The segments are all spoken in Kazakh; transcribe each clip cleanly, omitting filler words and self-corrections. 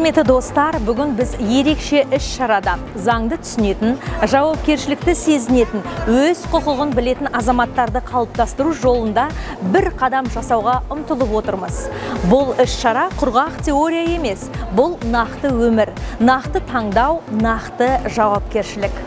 Құрметті достар, бүгін біз ерекше іс-шарада заңды түсінетін, жауапкершілікті сезінетін, өз құқығын білетін азаматтарды қалыптастыру жолында бір қадам жасауға ұмтылып отырмыз. Бұл іс-шара құрғақ теория емес, бұл нақты өмір, нақты таңдау, нақты жауапкершілік.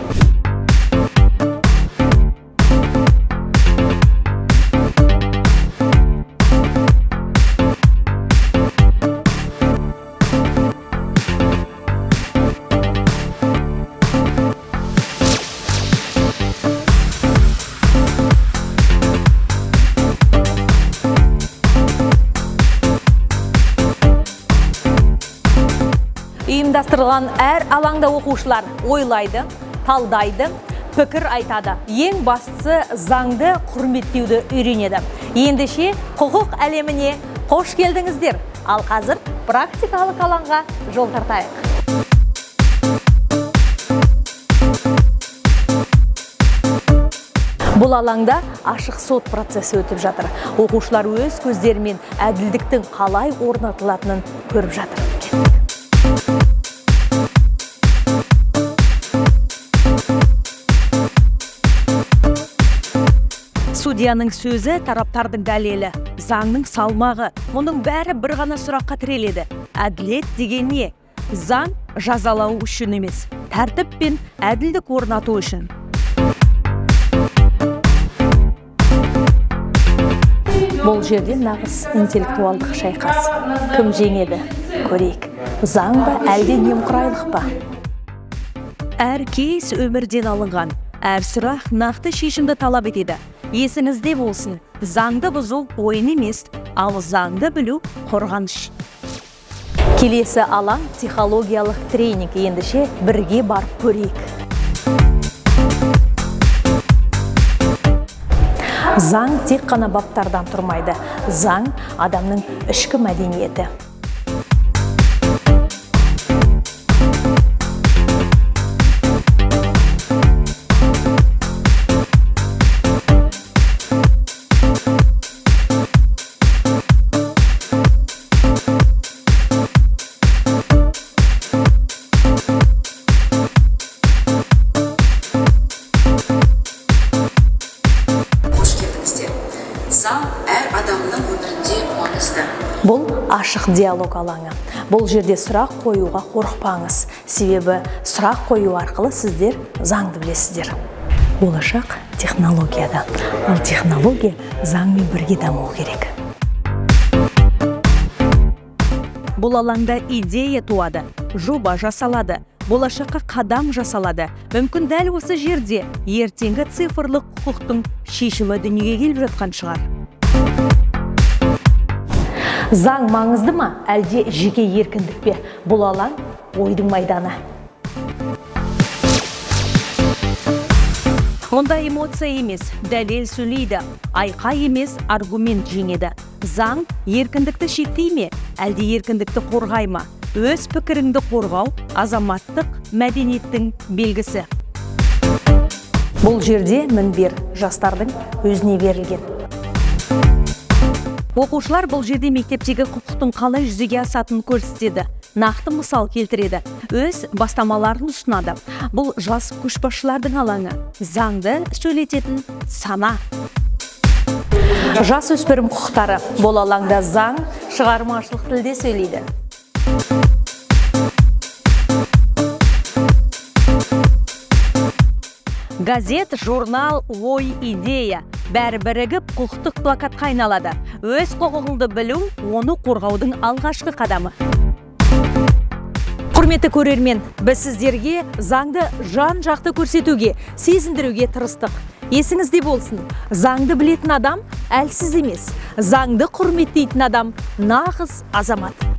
Ұйымдастырылған әр алаңда оқушылар ойлайды, талдайды, пікір айтады. Ең бастысы заңды құрметтеуді үйренеді. Ендеше құқық әлеміне қош келдіңіздер. Ал қазір практикалық алаңға жол тартайық. Бұл алаңда ашық сот процесі өтіп жатыр. Оқушылар өз көздерімен әділдіктің қалай орнатылатынын көріп жатыр. Судьяның сөзі тараптардың дәлелі, заңның салмағы, мұның бәрі бір ғана сұраққа тіреледі. Әділет деген не? Заң жазалау үшін емес, тәртіп пен әділдік орнату үшін. Бұл жерде нағыз интеллектуалдық шайқас. Кім жеңеді? Көрейік. Заң ба, әлде немқұрайлық па? Әр кейс өмірден алынған. Әр сұрақ нақты шешімді талап етеді. Есіңізде болсын, заңды бұзу ойын емес, ал заңды білу қорғаныш. Келесі алаң психологиялық тренинг, ендеше бірге барып көрейік. Заң тек қана баптардан тұрмайды. Заң адамның ішкі мәдениеті. Заң әр адамның өмірінде маңызды. Бұл ашық диалог алаңы. Бұл жерде сұрақ қоюға қорықпаңыз. Себебі сұрақ қою арқылы сіздер заңды білесіздер. Болашақ технологияда. Ал технология заңмен бірге даму керек. Бұл алаңда идея туады, жоба жасалады, болашаққа қадам жасалады. Мүмкін дәл осы жерде ертеңгі цифрлық құқықтың шешімі дүниеге келіп жатқан шығар. Заң маңызды ма, әлде жеке еркіндік пе? Бұл алаң ойдың майданы. Онда эмоция емес, дәлел сөйлейді, айқай емес, аргумент жеңеді. Заң еркіндікті шектей ме, әлде еркіндікті қорғай ма? Өз пікіріңді қорғау азаматтық мәдениеттің белгісі. Бұл жерде мінбер жастардың өзіне берілген. Оқушылар бұл жерде мектептегі құқықтың қалай жүзеге асатынын көрсетеді. Нақты мысал келтіреді, өз бастамаларын ұсынады. Бұл жас көшбасшылардың алаңы, заңды сөйлететін сана. Жас өспірім құқықтары. Бұл алаңда заң шығармашылық тілде сөйлейді. Газет, журнал, ой, идея. Бәрі бірігіп құқықтық плакатқа айналады. Өз құқығыңды білу, оны қорғаудың алғашқы қадамы. Құрметті көрермен, біз сіздерге заңды жан-жақты көрсетуге, сезіндіруге тырыстық. Есіңізде болсын, заңды білетін адам әлсіз емес, заңды құрметтейтін адам нағыз азамат.